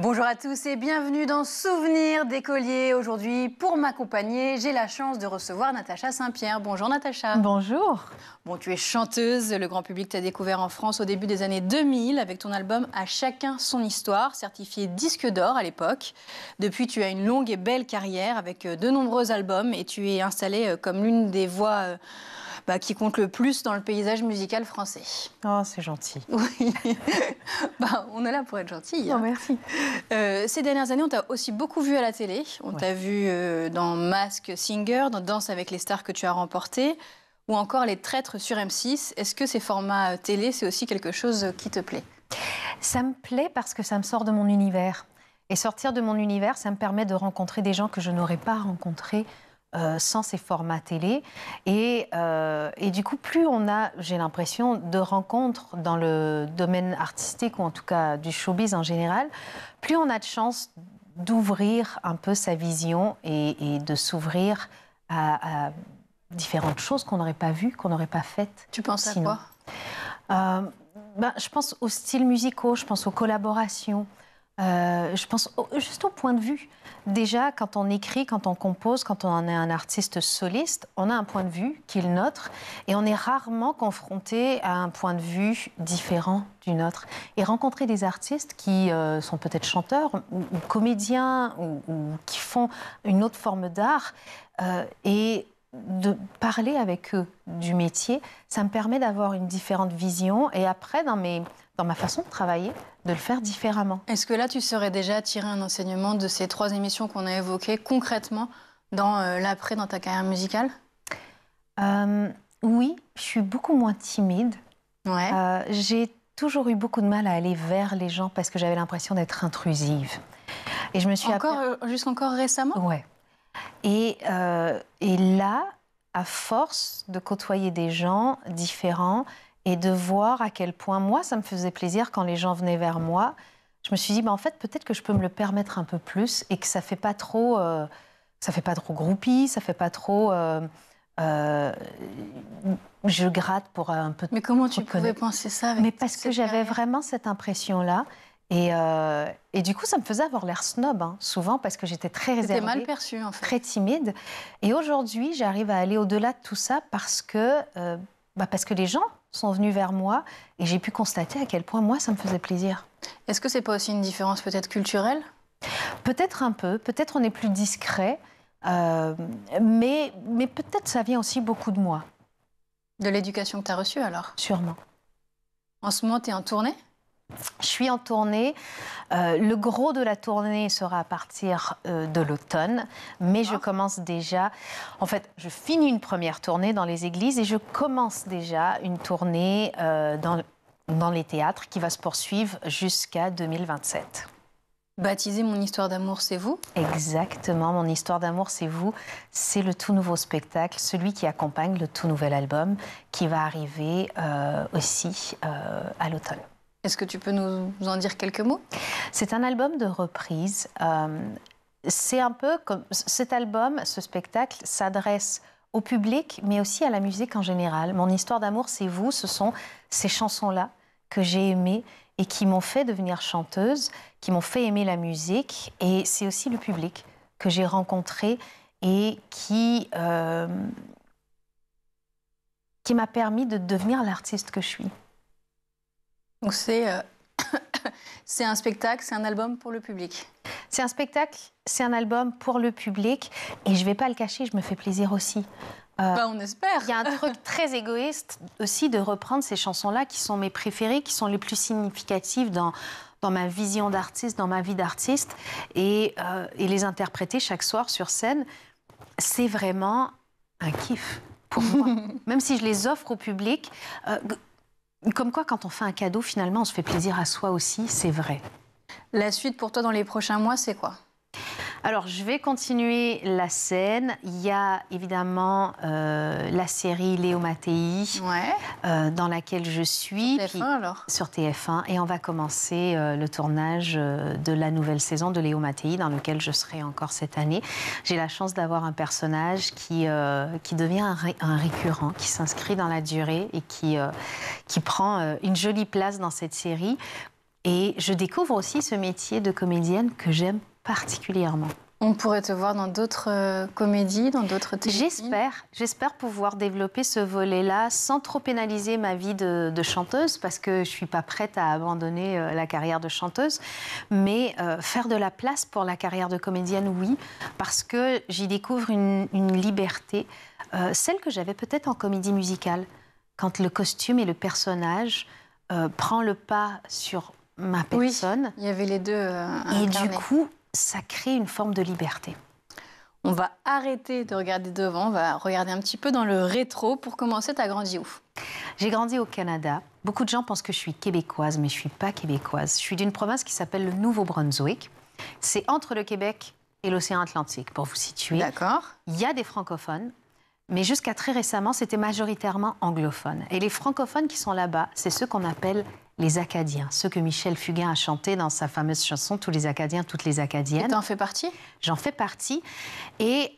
Bonjour à tous et bienvenue dans Souvenirs d'écoliers. Aujourd'hui, pour m'accompagner, j'ai la chance de recevoir Natacha Saint-Pierre. Bonjour Natacha. Bonjour. Bon, tu es chanteuse, le grand public t'a découvert en France au début des années 2000 avec ton album À chacun son histoire, certifié disque d'or à l'époque. Depuis, tu as une longue et belle carrière avec de nombreux albums et tu es installée comme l'une des voix qui compte le plus dans le paysage musical français. Oh, c'est gentil. Oui, on est là pour être gentil. Oh, merci. Ces dernières années, on t'a aussi beaucoup vu à la télé. On t'a vu dans Mask Singer, dans Danse avec les stars que tu as remporté, ou encore Les Traîtres sur M6. Est-ce que ces formats télé, c'est aussi quelque chose qui te plaît? Ça me plaît parce que ça me sort de mon univers. Et sortir de mon univers, ça me permet de rencontrer des gens que je n'aurais pas rencontrés sans ces formats télé. Et du coup, plus on a, j'ai l'impression, de rencontres dans le domaine artistique, ou en tout cas du showbiz en général, plus on a de chances d'ouvrir un peu sa vision et de s'ouvrir à différentes choses qu'on n'aurait pas vues, qu'on n'aurait pas faites. Tu penses sinon. à quoi? Je pense aux styles musicaux, je pense aux collaborations, je pense juste au point de vue. Déjà, quand on écrit, quand on compose, quand on est un artiste soliste, on a un point de vue qui est le nôtre et on est rarement confronté à un point de vue différent du nôtre. Et rencontrer des artistes qui sont peut-être chanteurs ou comédiens ou qui font une autre forme d'art et de parler avec eux du métier, ça me permet d'avoir une différente vision et après, dans ma façon de travailler, de le faire différemment. Est-ce que là, tu saurais déjà tirer un enseignement de ces 3 émissions qu'on a évoquées concrètement dans l'après, dans ta carrière musicale? Oui, je suis beaucoup moins timide. Ouais. J'ai toujours eu beaucoup de mal à aller vers les gens parce que j'avais l'impression d'être intrusive. Et je me suis jusqu'encore récemment? Ouais. Et là, à force de côtoyer des gens différents et de voir à quel point, moi, ça me faisait plaisir quand les gens venaient vers moi, je me suis dit, en fait, peut-être que je peux me le permettre un peu plus et que ça fait pas trop groupie, ça fait pas trop... je gratte pour un peu... Mais comment tu pouvais penser ça avec... Mais parce que j'avais vraiment cette impression-là. Et du coup, ça me faisait avoir l'air snob, souvent, parce que j'étais très réservée. C'était mal perçu, en fait. Très timide. Et aujourd'hui, j'arrive à aller au-delà de tout ça parce que les gens sont venus vers moi et j'ai pu constater à quel point, moi, ça me faisait plaisir. Est-ce que c'est pas aussi une différence peut-être culturelle? Peut-être un peu. Peut-être on est plus discret. Mais peut-être ça vient aussi beaucoup de moi. De l'éducation que tu as reçue, alors? Sûrement. En ce moment, tu es en tournée? Je suis en tournée. Le gros de la tournée sera à partir de l'automne, mais je commence déjà... En fait, je finis une première tournée dans les églises et je commence déjà une tournée dans les théâtres qui va se poursuivre jusqu'à 2027. Baptisé Mon histoire d'amour, c'est vous? Exactement, Mon histoire d'amour, c'est vous. C'est le tout nouveau spectacle, celui qui accompagne le tout nouvel album qui va arriver aussi à l'automne. Est-ce que tu peux nous en dire quelques mots? C'est un album de reprise. C'est un peu comme... Cet album, ce spectacle, s'adresse au public, mais aussi à la musique en général. Mon histoire d'amour, c'est vous. Ce sont ces chansons-là que j'ai aimées et qui m'ont fait devenir chanteuse, qui m'ont fait aimer la musique. Et c'est aussi le public que j'ai rencontré et qui m'a permis de devenir l'artiste que je suis. Donc c'est un spectacle, c'est un album pour le public. C'est un spectacle, c'est un album pour le public. Et je ne vais pas le cacher, je me fais plaisir aussi. On espère. Il y a un truc très égoïste aussi de reprendre ces chansons-là qui sont mes préférées, qui sont les plus significatives dans ma vision d'artiste, dans ma vie d'artiste. Et les interpréter chaque soir sur scène, c'est vraiment un kiff pour moi. Même si je les offre au public... Comme quoi, quand on fait un cadeau, finalement, on se fait plaisir à soi aussi, c'est vrai. La suite pour toi dans les prochains mois, c'est quoi? Alors, je vais continuer la scène. Il y a évidemment la série Léo Mattei, dans laquelle je suis. Sur TF1 alors? Sur TF1. Et on va commencer le tournage de la nouvelle saison de Léo Mattei, dans lequel je serai encore cette année. J'ai la chance d'avoir un personnage qui devient un récurrent, qui s'inscrit dans la durée et qui prend une jolie place dans cette série. Et je découvre aussi ce métier de comédienne que j'aime particulièrement. On pourrait te voir dans d'autres comédies, dans d'autres téléfilms. J'espère pouvoir développer ce volet-là sans trop pénaliser ma vie de chanteuse, parce que je ne suis pas prête à abandonner la carrière de chanteuse. Mais faire de la place pour la carrière de comédienne, oui, parce que j'y découvre une liberté, celle que j'avais peut-être en comédie musicale, quand le costume et le personnage prend le pas sur ma personne. Oui, il y avait les deux et du coup, ça crée une forme de liberté. On va arrêter de regarder devant, on va regarder un petit peu dans le rétro. Pour commencer, tu as grandi où? J'ai grandi au Canada. Beaucoup de gens pensent que je suis québécoise, mais je ne suis pas québécoise. Je suis d'une province qui s'appelle le Nouveau-Brunswick. C'est entre le Québec et l'océan Atlantique, pour vous situer. D'accord. Il y a des francophones, mais jusqu'à très récemment, c'était majoritairement anglophone. Et les francophones qui sont là-bas, c'est ceux qu'on appelle les Acadiens, ceux que Michel Fugain a chanté dans sa fameuse chanson « Tous les Acadiens, toutes les Acadiennes ». Et t'en fais partie? J'en fais partie. Et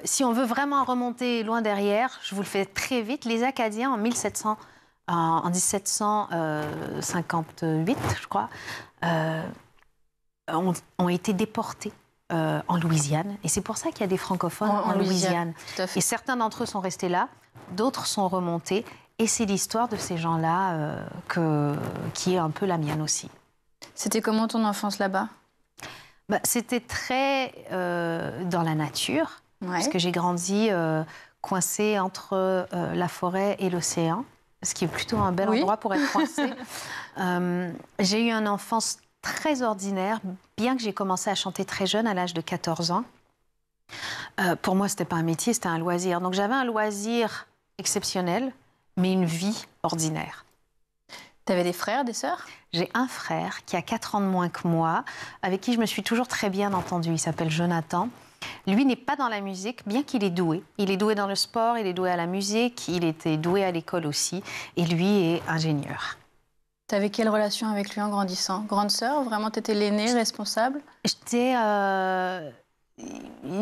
si on veut vraiment remonter loin derrière, je vous le fais très vite, les Acadiens en 1758, je crois, ont été déportés en Louisiane. Et c'est pour ça qu'il y a des francophones en Louisiane. Et certains d'entre eux sont restés là, d'autres sont remontés. Et c'est l'histoire de ces gens-là qui est un peu la mienne aussi. C'était comment ton enfance là-bas? C'était très dans la nature, parce que j'ai grandi coincée entre la forêt et l'océan, ce qui est plutôt un bel endroit pour être coincée. J'ai eu une enfance très ordinaire, bien que j'ai commencé à chanter très jeune, à l'âge de 14 ans. Pour moi, ce n'était pas un métier, c'était un loisir. Donc j'avais un loisir exceptionnel, mais une vie ordinaire. Tu avais des frères, des sœurs? J'ai un frère qui a 4 ans de moins que moi, avec qui je me suis toujours très bien entendue. Il s'appelle Jonathan. Lui n'est pas dans la musique, bien qu'il est doué. Il est doué dans le sport, il est doué à la musique, il était doué à l'école aussi. Et lui est ingénieur. Tu avais quelle relation avec lui en grandissant? Grande sœur? Vraiment, tu étais l'aînée, responsable?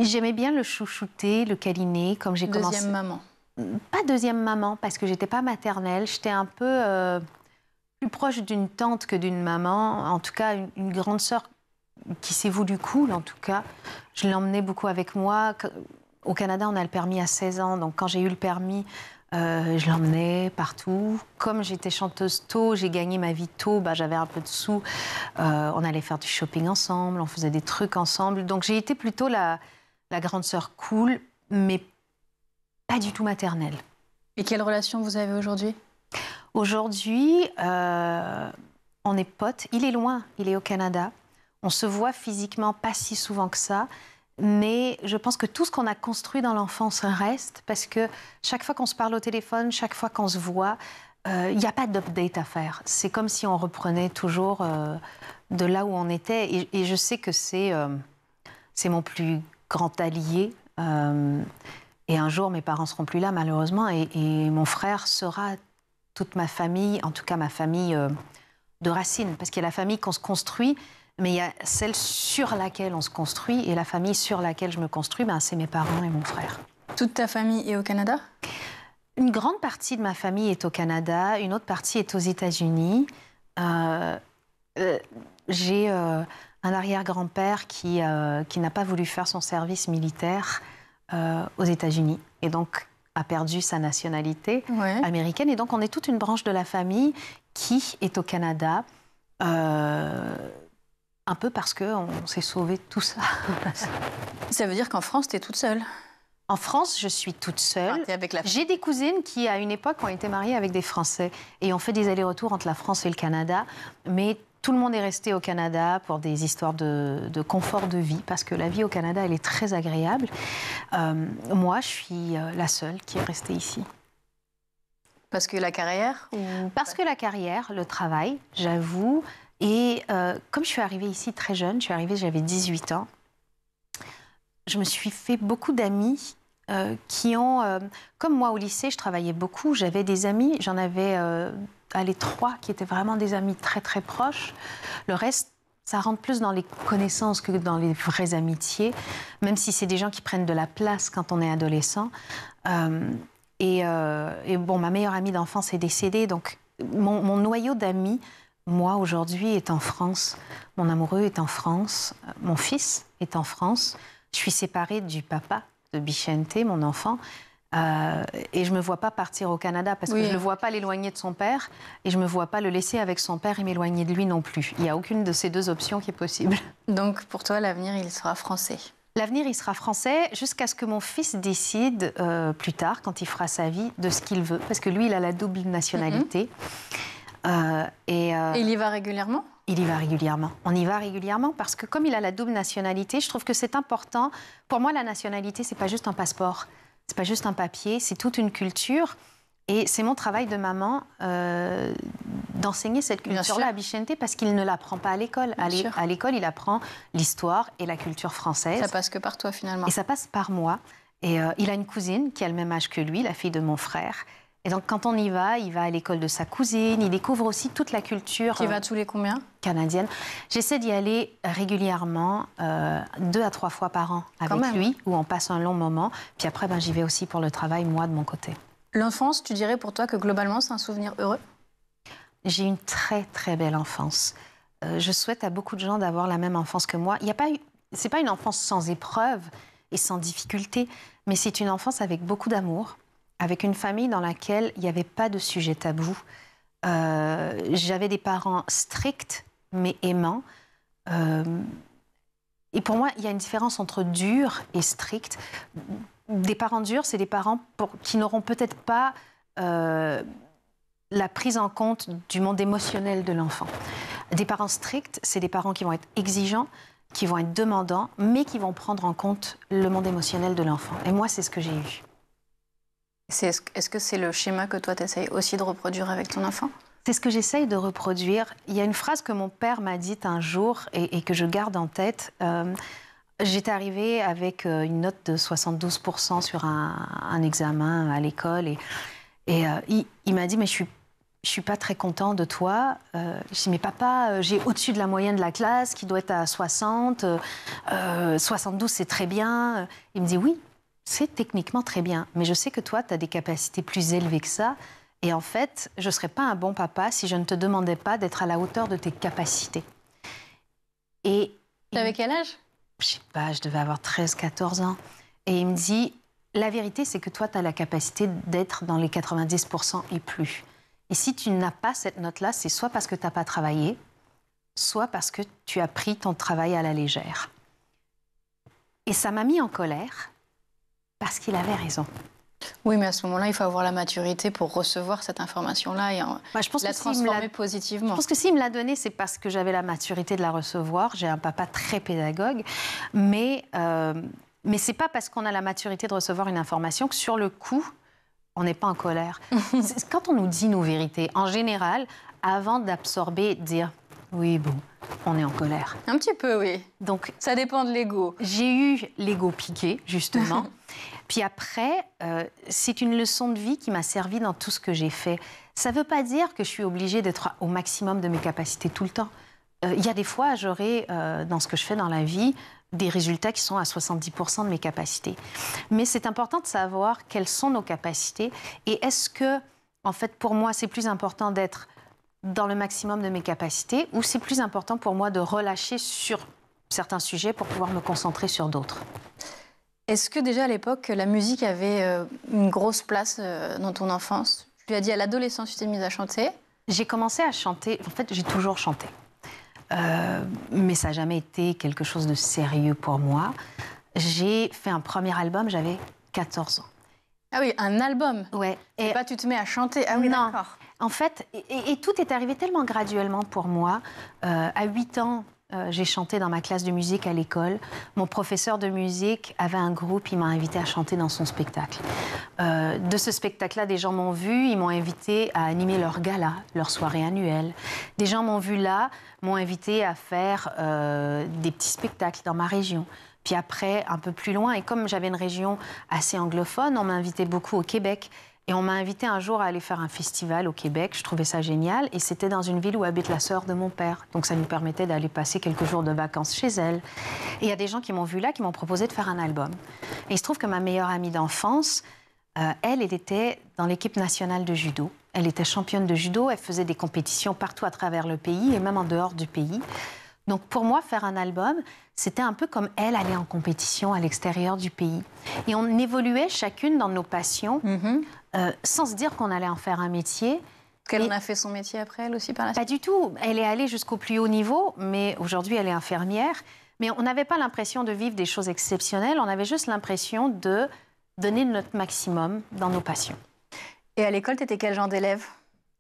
J'aimais bien le chouchouter, le câliner, comme j'ai commencé... Deuxième maman? Pas deuxième maman, parce que j'étais pas maternelle. J'étais un peu plus proche d'une tante que d'une maman. En tout cas, une grande sœur qui s'est voulue cool, en tout cas. Je l'emmenais beaucoup avec moi. Au Canada, on a le permis à 16 ans. Donc, quand j'ai eu le permis, je l'emmenais partout. Comme j'étais chanteuse tôt, j'ai gagné ma vie tôt, j'avais un peu de sous. On allait faire du shopping ensemble, on faisait des trucs ensemble. Donc, j'ai été plutôt la grande sœur cool, mais pas du tout maternelle. Et quelle relation vous avez aujourd'hui? Aujourd'hui, on est potes. Il est loin, il est au Canada. On se voit physiquement pas si souvent que ça. Mais je pense que tout ce qu'on a construit dans l'enfance reste, parce que chaque fois qu'on se parle au téléphone, chaque fois qu'on se voit, il n'y a pas d'update à faire. C'est comme si on reprenait toujours de là où on était. Et je sais que c'est mon plus grand allié. Et un jour, mes parents ne seront plus là, malheureusement, et mon frère sera toute ma famille, en tout cas ma famille de racines, parce qu'il y a la famille qu'on se construit, mais il y a celle sur laquelle on se construit, et la famille sur laquelle je me construis, c'est mes parents et mon frère. Toute ta famille est au Canada? Une grande partie de ma famille est au Canada, une autre partie est aux États-Unis. J'ai un arrière-grand-père qui n'a pas voulu faire son service militaire aux États-Unis, et donc a perdu sa nationalité américaine. Et donc, on est toute une branche de la famille qui est au Canada, un peu parce qu'on s'est sauvé de tout ça. Ça veut dire qu'en France, tu es toute seule? En France, je suis toute seule. J'ai des cousines qui, à une époque, ont été mariées avec des Français et ont fait des allers-retours entre la France et le Canada. Mais tout le monde est resté au Canada pour des histoires de confort de vie, parce que la vie au Canada, elle est très agréable. Moi, je suis la seule qui est restée ici. Parce que la carrière Parce que la carrière, le travail, j'avoue. Et comme je suis arrivée ici très jeune, j'avais 18 ans, je me suis fait beaucoup d'amis qui ont... comme moi, au lycée, je travaillais beaucoup. J'avais des amis, j'en avais... les 3 qui étaient vraiment des amis très, très proches. Le reste, ça rentre plus dans les connaissances que dans les vraies amitiés, même si c'est des gens qui prennent de la place quand on est adolescent. Et bon, ma meilleure amie d'enfance est décédée, donc mon noyau d'amis moi, aujourd'hui, est en France. Mon amoureux est en France. Mon fils est en France. Je suis séparée du papa de Bichente, mon enfant. Et je ne me vois pas partir au Canada parce que je ne le vois pas l'éloigner de son père et je ne me vois pas le laisser avec son père et m'éloigner de lui non plus. Il n'y a aucune de ces deux options qui est possible. Donc, pour toi, l'avenir, il sera français? L'avenir, il sera français jusqu'à ce que mon fils décide plus tard, quand il fera sa vie, de ce qu'il veut. Parce que lui, il a la double nationalité. Et il y va régulièrement? Il y va régulièrement. On y va régulièrement parce que comme il a la double nationalité, je trouve que c'est important. Pour moi, la nationalité, c'est pas juste un passeport, c'est pas juste un papier, c'est toute une culture. Et c'est mon travail de maman d'enseigner cette culture-là à Bichente parce qu'il ne l'apprend pas à l'école. À l'école, il apprend l'histoire et la culture française. Ça passe que par toi, finalement. Et ça passe par moi. Et il a une cousine qui a le même âge que lui, la fille de mon frère. Et donc, quand on y va, il va à l'école de sa cousine. Il découvre aussi toute la culture Tu y vas tous les combien? Canadienne. J'essaie d'y aller régulièrement, 2 à 3 fois par an avec lui, où on passe un long moment. Puis après, j'y vais aussi pour le travail, moi, de mon côté. L'enfance, tu dirais pour toi que globalement, c'est un souvenir heureux? J'ai une très, très belle enfance. Je souhaite à beaucoup de gens d'avoir la même enfance que moi. C'est pas une enfance sans épreuves et sans difficultés, mais c'est une enfance avec beaucoup d'amour, avec une famille dans laquelle il n'y avait pas de sujet tabou. J'avais des parents stricts, mais aimants. Et pour moi, il y a une différence entre dur et strict. Des parents durs, c'est des parents qui n'auront peut-être pas la prise en compte du monde émotionnel de l'enfant. Des parents stricts, c'est des parents qui vont être exigeants, qui vont être demandants, mais qui vont prendre en compte le monde émotionnel de l'enfant. Et moi, c'est ce que j'ai eu. Est-ce que c'est le schéma que toi, tu essayes aussi de reproduire avec ton enfant? C'est ce que j'essaye de reproduire. Il y a une phrase que mon père m'a dite un jour et que je garde en tête. J'étais arrivée avec une note de 72% sur un examen à l'école. Et il m'a dit, mais je suis pas très content de toi. Je dis, mais papa, j'ai au-dessus de la moyenne de la classe, qui doit être à 60. 72, c'est très bien. Il me dit, oui, c'est techniquement très bien. Mais je sais que toi, tu as des capacités plus élevées que ça. Et en fait, je ne serais pas un bon papa si je ne te demandais pas d'être à la hauteur de tes capacités. Et t'avais quel âge? Je sais pas, je devais avoir 13, 14 ans. Et il me dit, la vérité, c'est que toi, tu as la capacité d'être dans les 90% et plus. Et si tu n'as pas cette note-là, c'est soit parce que tu n'as pas travaillé, soit parce que tu as pris ton travail à la légère. Et ça m'a mis en colère parce qu'il avait raison. Oui, mais à ce moment-là, il faut avoir la maturité pour recevoir cette information-là et la transformer positivement. Je pense que s'il me l'a donnée, c'est parce que j'avais la maturité de la recevoir. J'ai un papa très pédagogue. Mais ce n'est pas parce qu'on a la maturité de recevoir une information que sur le coup, on n'est pas en colère. Quand on nous dit nos vérités, en général, avant d'absorber, dire « oui, bon, on est en colère ». Un petit peu, oui. Donc, ça dépend de l'ego. J'ai eu l'ego piqué, justement. Puis après, c'est une leçon de vie qui m'a servi dans tout ce que j'ai fait. Ça ne veut pas dire que je suis obligée d'être au maximum de mes capacités tout le temps. Il y a des fois, j'aurai, dans ce que je fais dans la vie, des résultats qui sont à 70% de mes capacités. Mais c'est important de savoir quelles sont nos capacités et est-ce que, en fait, pour moi, c'est plus important d'être dans le maximum de mes capacités ou c'est plus important pour moi de relâcher sur certains sujets pour pouvoir me concentrer sur d'autres? Est-ce que déjà à l'époque, la musique avait une grosse place dans ton enfance? Tu lui as dit à l'adolescence, tu t'es mise à chanter? J'ai commencé à chanter, en fait j'ai toujours chanté. Mais ça n'a jamais été quelque chose de sérieux pour moi. J'ai fait un premier album, j'avais 14 ans. Ah oui, un album? Ouais. Et pas tu te mets à chanter? Ah oui, d'accord. En fait, et tout est arrivé tellement graduellement pour moi. À 8 ans, j'ai chanté dans ma classe de musique à l'école. Mon professeur de musique avait un groupe, il m'a invité à chanter dans son spectacle. De ce spectacle-là, des gens m'ont vu, ils m'ont invité à animer leur gala, leur soirée annuelle. Des gens m'ont vu là, m'ont invité à faire des petits spectacles dans ma région. Puis après, un peu plus loin, et comme j'avais une région assez anglophone, on m'a invité beaucoup au Québec. Et on m'a invité un jour à aller faire un festival au Québec. Je trouvais ça génial. Et c'était dans une ville où habite la sœur de mon père. Donc ça nous permettait d'aller passer quelques jours de vacances chez elle. Et il y a des gens qui m'ont vu là, qui m'ont proposé de faire un album. Et il se trouve que ma meilleure amie d'enfance, elle était dans l'équipe nationale de judo. Elle était championne de judo, elle faisait des compétitions partout à travers le pays et même en dehors du pays. Donc pour moi, faire un album, c'était un peu comme elle aller en compétition à l'extérieur du pays. Et on évoluait chacune dans nos passions, sans se dire qu'on allait en faire un métier. Qu'elle en a fait son métier après, elle aussi, par la suite? Pas du tout. Elle est allée jusqu'au plus haut niveau, mais aujourd'hui, elle est infirmière. Mais on n'avait pas l'impression de vivre des choses exceptionnelles, on avait juste l'impression de donner notre maximum dans nos passions. Et à l'école, tu étais quel genre d'élève?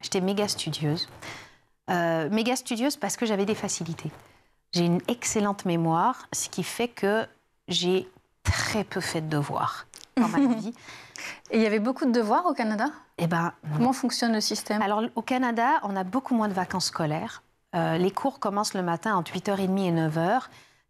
J'étais méga studieuse. Méga studieuse parce que j'avais des facilités. J'ai une excellente mémoire, ce qui fait que j'ai très peu fait de devoirs dans ma vie. Et il y avait beaucoup de devoirs au Canada? Eh ben, comment fonctionne le système? Alors, au Canada, on a beaucoup moins de vacances scolaires. Les cours commencent le matin entre 8h30 et 9h,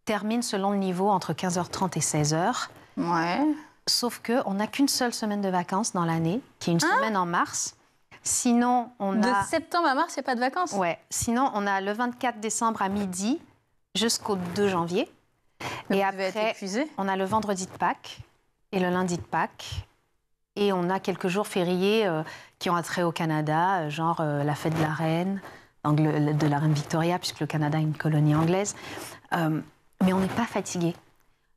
terminent selon le niveau entre 15h30 et 16h. Ouais. Sauf qu'on n'a qu'une seule semaine de vacances dans l'année, qui est une semaine en mars. Sinon, on a... De septembre à mars, il n'y a pas de vacances? Ouais. Sinon, on a le 24 décembre à midi jusqu'au 2 janvier. Mais et vous devez être après, épuisé. on a le vendredi de Pâques et le lundi de Pâques. Et on a quelques jours fériés qui ont attrait au Canada, genre la fête de la reine, de la reine Victoria, puisque le Canada est une colonie anglaise. Mais on n'est pas fatigué.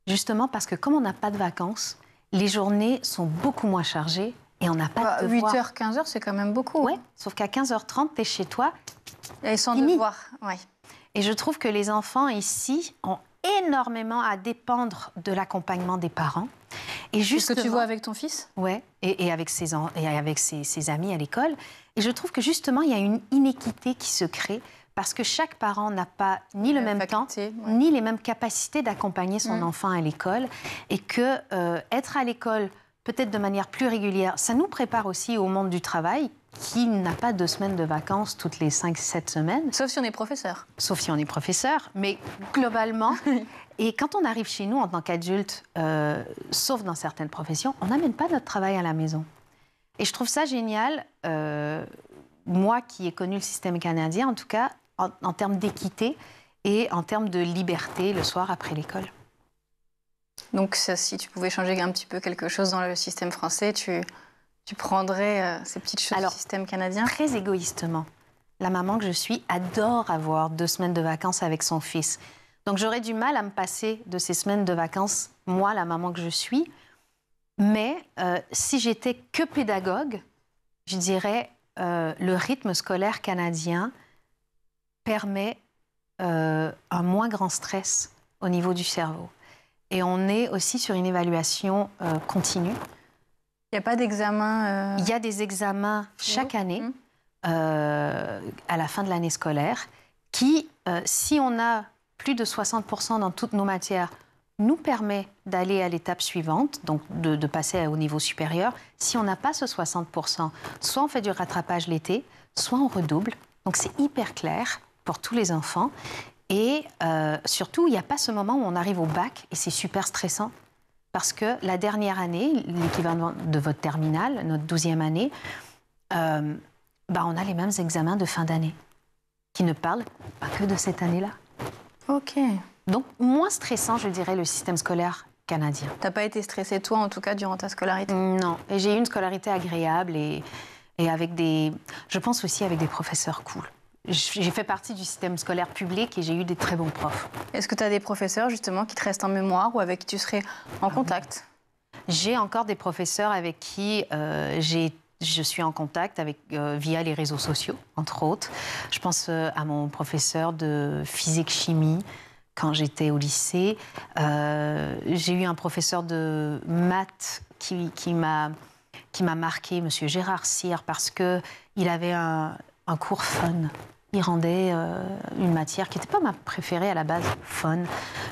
Justement parce que comme on n'a pas de vacances, les journées sont beaucoup moins chargées et on n'a pas de devoirs. 8h, 15h, c'est quand même beaucoup. Oui, sauf qu'à 15h30, tu es chez toi. Et sans fini. devoirs, ouais. Et je trouve que les enfants ici ont énormément à dépendre de l'accompagnement des parents. Et justement, ce que tu vois avec ton fils? Oui, et avec ses amis à l'école. Et je trouve que justement, il y a une inéquité qui se crée parce que chaque parent n'a pas ni le même temps, ni les mêmes capacités d'accompagner son enfant à l'école. Et que être à l'école, peut-être de manière plus régulière, ça nous prépare aussi au monde du travail, qui n'a pas 2 semaines de vacances toutes les 5-7 semaines. Sauf si on est professeur. Sauf si on est professeur, mais globalement. Et quand on arrive chez nous en tant qu'adulte, sauf dans certaines professions, on n'amène pas notre travail à la maison. Et je trouve ça génial, moi qui ai connu le système canadien, en tout cas, en termes d'équité et en termes de liberté le soir après l'école. Donc ça, si tu pouvais changer un petit peu quelque chose dans le système français, tu prendrais ces petites choses du système canadien? Très égoïstement, la maman que je suis adore avoir 2 semaines de vacances avec son fils. Donc j'aurais du mal à me passer de ces semaines de vacances, moi, la maman que je suis. Mais si j'étais que pédagogue, je dirais le rythme scolaire canadien permet un moins grand stress au niveau du cerveau. Et on est aussi sur une évaluation continue. Il n'y a pas d'examen Il y a des examens chaque année, à la fin de l'année scolaire, qui, si on a plus de 60% dans toutes nos matières, nous permet d'aller à l'étape suivante, donc de passer au niveau supérieur. Si on n'a pas ce 60%, soit on fait du rattrapage l'été, soit on redouble. Donc c'est hyper clair pour tous les enfants. Et surtout, il n'y a pas ce moment où on arrive au bac et c'est super stressant. Parce que la dernière année, l'équivalent de votre terminale, notre 12e année, on a les mêmes examens de fin d'année qui ne parlent pas que de cette année-là. Ok. Donc, moins stressant, je dirais, le système scolaire canadien. T'as pas été stressée, toi, en tout cas, durant ta scolarité? Non. Et j'ai eu une scolarité agréable et avec des... Je pense aussi avec des professeurs cool. J'ai fait partie du système scolaire public et j'ai eu des très bons profs. Est-ce que tu as des professeurs, justement, qui te restent en mémoire ou avec qui tu serais en contact? J'ai encore des professeurs avec qui je suis en contact via les réseaux sociaux, entre autres. Je pense à mon professeur de physique-chimie quand j'étais au lycée. J'ai eu un professeur de maths qui m'a marqué, M. Gérard Cyr, parce qu'il avait un cours fun. Il rendait une matière qui n'était pas ma préférée à la base, fun.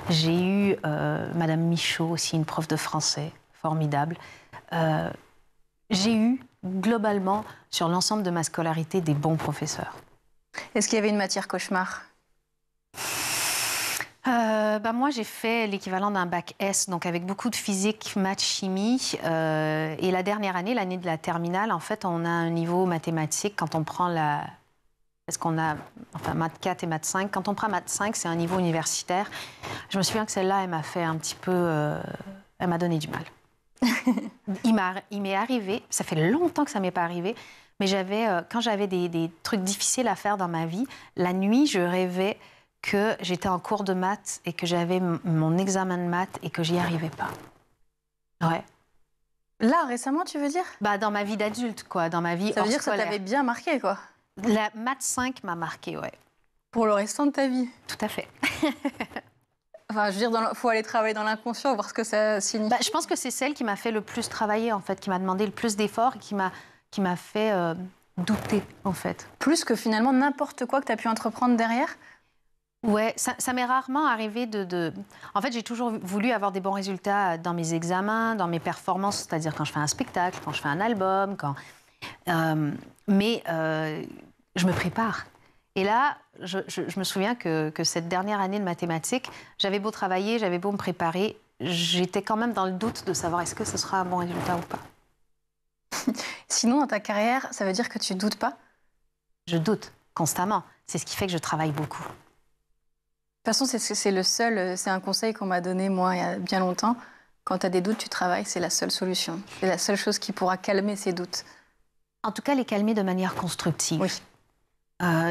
J'ai eu Madame Michaud, aussi une prof de français, formidable. J'ai eu, globalement, sur l'ensemble de ma scolarité, des bons professeurs. Est-ce qu'il y avait une matière cauchemar? Moi, j'ai fait l'équivalent d'un bac S, donc avec beaucoup de physique, maths, chimie. Et la dernière année, l'année de la terminale, en fait, on a un niveau mathématique quand on prend Parce qu'on a, maths 4 et maths 5. Quand on prend maths 5, c'est un niveau universitaire. Je me souviens que celle-là, elle m'a fait un petit peu... elle m'a donné du mal. Il m'est arrivé, ça fait longtemps que ça ne m'est pas arrivé, Mais quand j'avais des trucs difficiles à faire dans ma vie, la nuit, je rêvais que j'étais en cours de maths et que j'avais mon examen de maths et que j'y arrivais pas. Ouais. Là, récemment, tu veux dire? Bah, dans ma vie d'adulte, quoi, dans ma vie Ça veut dire que ça scolaire. t'avait bien marqué, quoi. La maths 5 m'a marqué, ouais. Pour le restant de ta vie. Tout à fait. Enfin, je veux dire, faut aller travailler dans l'inconscient, voir ce que ça signifie. Bah, je pense que c'est celle qui m'a fait le plus travailler, en fait, qui m'a demandé le plus d'efforts et qui m'a fait douter, en fait. Plus que finalement n'importe quoi que tu as pu entreprendre derrière? Ouais, ça m'est rarement arrivé En fait, j'ai toujours voulu avoir des bons résultats dans mes examens, dans mes performances, c'est-à-dire quand je fais un spectacle, quand je fais un album, mais je me prépare. Et là, je me souviens que cette dernière année de mathématiques, j'avais beau travailler, j'avais beau me préparer, j'étais quand même dans le doute de savoir est-ce que ce sera un bon résultat ou pas. Sinon, dans ta carrière, ça veut dire que tu doutes pas? Je doute constamment. C'est ce qui fait que je travaille beaucoup. De toute façon, c'est un conseil qu'on m'a donné, moi, il y a bien longtemps. Quand tu as des doutes, tu travailles, c'est la seule solution. C'est la seule chose qui pourra calmer ces doutes. En tout cas, les calmer de manière constructive. Oui.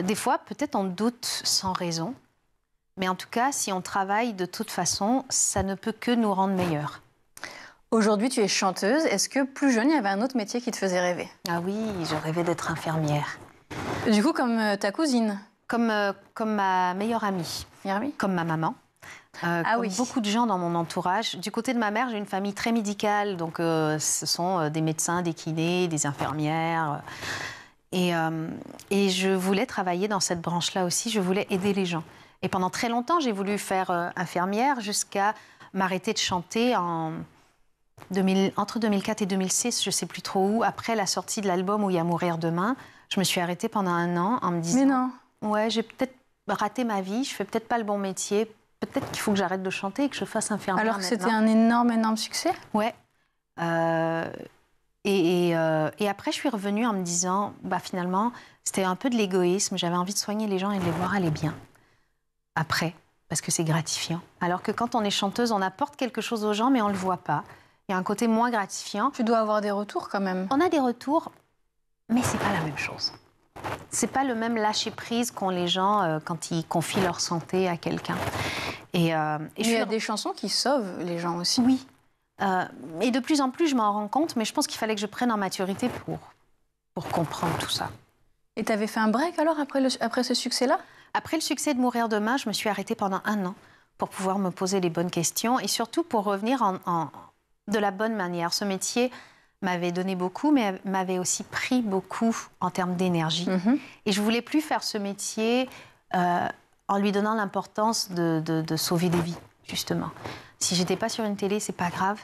Des fois, peut-être on doute sans raison. Mais en tout cas, si on travaille de toute façon, ça ne peut que nous rendre meilleurs. Aujourd'hui, tu es chanteuse. Est-ce que plus jeune, il y avait un autre métier qui te faisait rêver? Ah oui, je rêvais d'être infirmière. Du coup, comme ta cousine? Comme ma meilleure amie. Comme ma maman. Comme beaucoup de gens dans mon entourage. Du côté de ma mère, j'ai une famille très médicale. Donc, ce sont des médecins, des kinés, des infirmières. Et je voulais travailler dans cette branche-là aussi. Je voulais aider les gens. Et pendant très longtemps, j'ai voulu faire infirmière jusqu'à m'arrêter de chanter entre 2004 et 2006, je ne sais plus trop où. Après la sortie de l'album Où il y a mourir demain, je me suis arrêtée pendant un an en me disant... Mais non. Ouais, j'ai peut-être raté ma vie, je fais peut-être pas le bon métier, peut-être qu'il faut que j'arrête de chanter et que je fasse infirmière. Alors que c'était un énorme succès? Ouais. Et après, je suis revenue en me disant, bah finalement, c'était un peu de l'égoïsme, j'avais envie de soigner les gens et de les voir aller bien. Après, parce que c'est gratifiant. Alors que quand on est chanteuse, on apporte quelque chose aux gens, mais on ne le voit pas. Il y a un côté moins gratifiant. Tu dois avoir des retours quand même. On a des retours, mais c'est pas la même chose. C'est pas le même lâcher-prise qu'ont les gens quand ils confient leur santé à quelqu'un. Il y a des chansons qui sauvent les gens aussi. Oui. Et de plus en plus, je m'en rends compte, mais je pense qu'il fallait que je prenne en maturité pour comprendre tout ça. Et tu avais fait un break alors après ce succès-là? Après le succès de Mourir demain, je me suis arrêtée pendant un an pour pouvoir me poser les bonnes questions et surtout pour revenir de la bonne manière. Ce métier m'avait donné beaucoup, mais m'avait aussi pris beaucoup en termes d'énergie. Et je ne voulais plus faire ce métier en lui donnant l'importance de sauver des vies, justement. Si je n'étais pas sur une télé, ce n'est pas grave.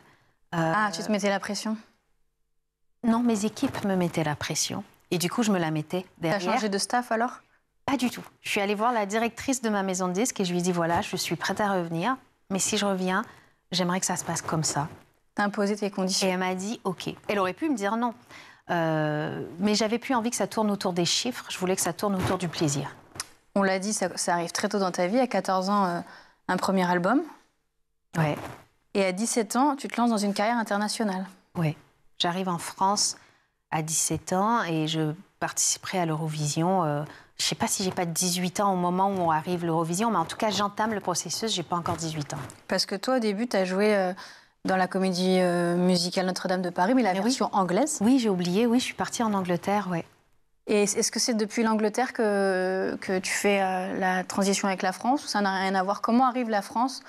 Tu te mettais la pression? Non, mes équipes me mettaient la pression. Et du coup, je me la mettais derrière. Tu as changé de staff alors? Pas du tout. Je suis allée voir la directrice de ma maison de disques et je lui ai dit, voilà, je suis prête à revenir, mais si je reviens, j'aimerais que ça se passe comme ça. T'as imposé tes conditions. Et elle m'a dit, OK. Elle aurait pu me dire non. Mais j'avais plus envie que ça tourne autour des chiffres, je voulais que ça tourne autour du plaisir. On l'a dit, ça arrive très tôt dans ta vie. À 14 ans, un premier album. Ouais. Et à 17 ans, tu te lances dans une carrière internationale. Oui. J'arrive en France à 17 ans et je participerai à l'Eurovision. Je ne sais pas si j'ai pas 18 ans au moment où arrive l'Eurovision, mais en tout cas, j'entame le processus, j'ai pas encore 18 ans. Parce que toi, au début, tu as joué dans la comédie musicale Notre-Dame de Paris, mais la version anglaise. Oui, j'ai oublié, oui, je suis partie en Angleterre, ouais. Et est-ce que c'est depuis l'Angleterre que tu fais la transition avec la France, ou ça n'a rien à voir? Comment arrive la France?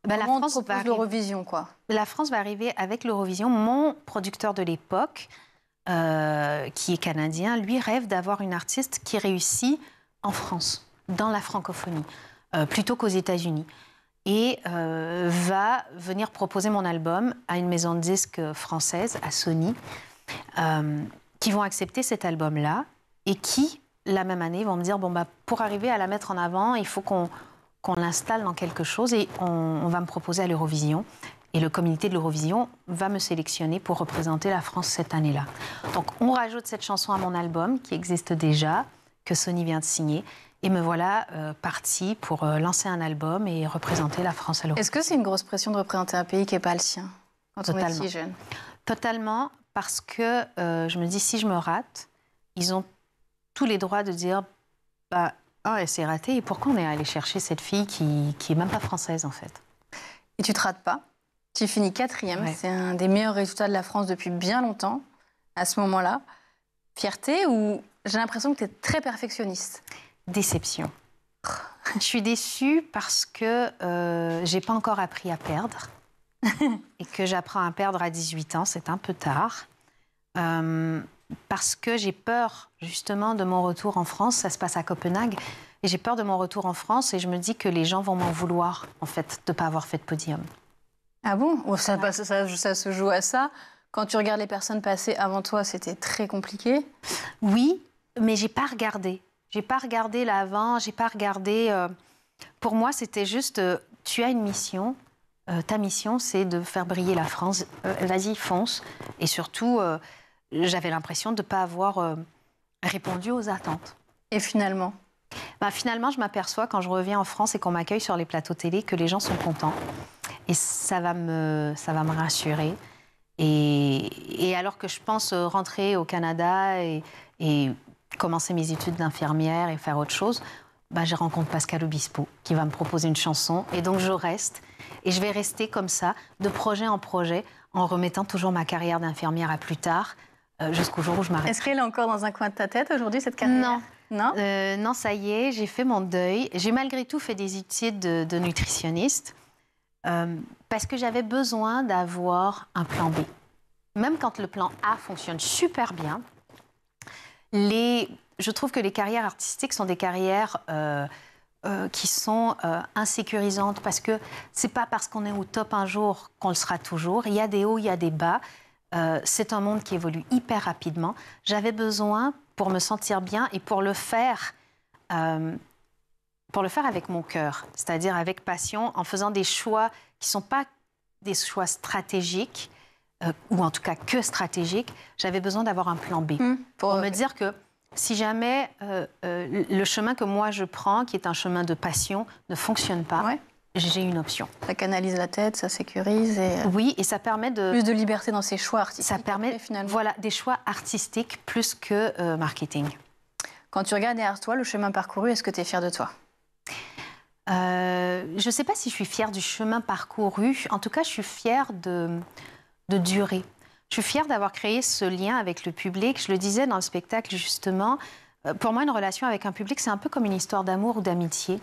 La France propose l'Eurovision, quoi. La France va arriver avec l'Eurovision. Mon producteur de l'époque, qui est canadien, lui rêve d'avoir une artiste qui réussit en France, dans la francophonie, plutôt qu'aux États-Unis. Et va venir proposer mon album à une maison de disques française, à Sony, qui vont accepter cet album-là et qui, la même année, vont me dire, bon, bah, pour arriver à la mettre en avant, il faut qu'on l'installe dans quelque chose et on va me proposer à l'Eurovision. Et le comité de l'Eurovision va me sélectionner pour représenter la France cette année-là. Donc, on rajoute cette chanson à mon album, qui existe déjà, que Sony vient de signer. Et me voilà partie pour lancer un album et représenter la France à l'Eurovision. Est-ce que c'est une grosse pression de représenter un pays qui n'est pas le sien, quand on est si jeune? Totalement, parce que je me dis, si je me rate, ils ont tous les droits de dire bah, oh, elle s'est ratée et pourquoi on est allé chercher cette fille qui est même pas française en fait. Et tu te rates pas. Tu finis 4e. Ouais. C'est un des meilleurs résultats de la France depuis bien longtemps, à ce moment-là. Fierté ou j'ai l'impression que tu es très perfectionniste? Déception. Je suis déçue parce que j'ai pas encore appris à perdre et que j'apprends à perdre à 18 ans, c'est un peu tard. Parce que j'ai peur justement de mon retour en France, ça se passe à Copenhague, et j'ai peur de mon retour en France et je me dis que les gens vont m'en vouloir en fait de ne pas avoir fait de podium. Ah bon? Oh, ça se joue à ça? Quand tu regardes les personnes passées avant toi, c'était très compliqué? Oui, mais j'ai pas regardé. J'ai pas regardé l'avant, j'ai pas regardé... Pour moi, c'était juste, tu as une mission, ta mission, c'est de faire briller la France. Vas-y, fonce. Et surtout, j'avais l'impression de ne pas avoir répondu aux attentes. Et finalement? Finalement, je m'aperçois quand je reviens en France et qu'on m'accueille sur les plateaux télé que les gens sont contents. Et ça va me rassurer. Et alors que je pense rentrer au Canada et commencer mes études d'infirmière et faire autre chose, je rencontre Pascal Obispo qui va me proposer une chanson. Et donc je reste. Et je vais rester comme ça, de projet en projet, en remettant toujours ma carrière d'infirmière à plus tard, jusqu'au jour où je m'arrête. Est-ce qu'elle est encore dans un coin de ta tête aujourd'hui, cette carrière? Non. Non, ça y est, j'ai fait mon deuil. J'ai malgré tout fait des études de nutritionniste parce que j'avais besoin d'avoir un plan B. Même quand le plan A fonctionne super bien, je trouve que les carrières artistiques sont des carrières qui sont insécurisantes parce que c'est pas parce qu'on est au top un jour qu'on le sera toujours. Il y a des hauts, il y a des bas. C'est un monde qui évolue hyper rapidement. J'avais besoin, pour me sentir bien et pour le faire avec mon cœur, c'est-à-dire avec passion, en faisant des choix qui ne sont pas des choix stratégiques, ou en tout cas que stratégiques, j'avais besoin d'avoir un plan B. Pour me dire que si jamais le chemin que moi je prends, qui est un chemin de passion, ne fonctionne pas, j'ai une option. Ça canalise la tête, ça sécurise. Oui, et ça permet de... Plus de liberté dans ses choix artistiques. Ça permet, finalement. Voilà, des choix artistiques plus que marketing. Quand tu regardes derrière toi le chemin parcouru, est-ce que tu es fière de toi? Je ne sais pas si je suis fière du chemin parcouru. En tout cas, je suis fière de durer. Je suis fière d'avoir créé ce lien avec le public. Je le disais dans le spectacle, justement. Pour moi, une relation avec un public, c'est un peu comme une histoire d'amour ou d'amitié.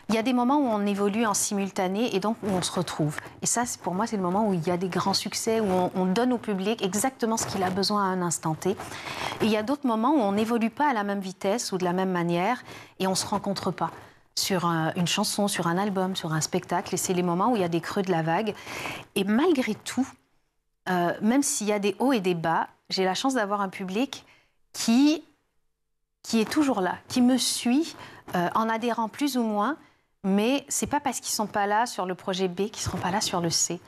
Il y a des moments où on évolue en simultané et donc où on se retrouve. Et ça, pour moi, c'est le moment où il y a des grands succès, où on donne au public exactement ce qu'il a besoin à un instant T. Et il y a d'autres moments où on n'évolue pas à la même vitesse ou de la même manière et on ne se rencontre pas sur une chanson, sur un album, sur un spectacle. Et c'est les moments où il y a des creux de la vague. Et malgré tout, même s'il y a des hauts et des bas, j'ai la chance d'avoir un public qui est toujours là, qui me suit en adhérant plus ou moins, mais c'est pas parce qu'ils sont pas là sur le projet B qu'ils seront pas là sur le C.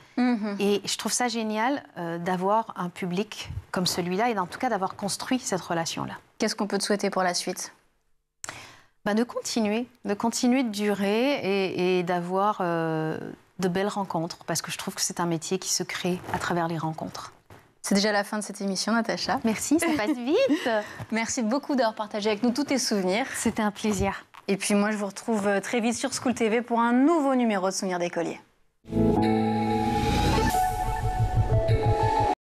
Et je trouve ça génial d'avoir un public comme celui-là et en tout cas d'avoir construit cette relation-là. Qu'est-ce qu'on peut te souhaiter pour la suite? De continuer de durer et d'avoir de belles rencontres, parce que je trouve que c'est un métier qui se crée à travers les rencontres. C'est déjà la fin de cette émission, Natacha. Merci, ça passe vite. Merci beaucoup d'avoir partagé avec nous tous tes souvenirs. C'était un plaisir. Et puis moi, je vous retrouve très vite sur School TV pour un nouveau numéro de Souvenirs d'écolier.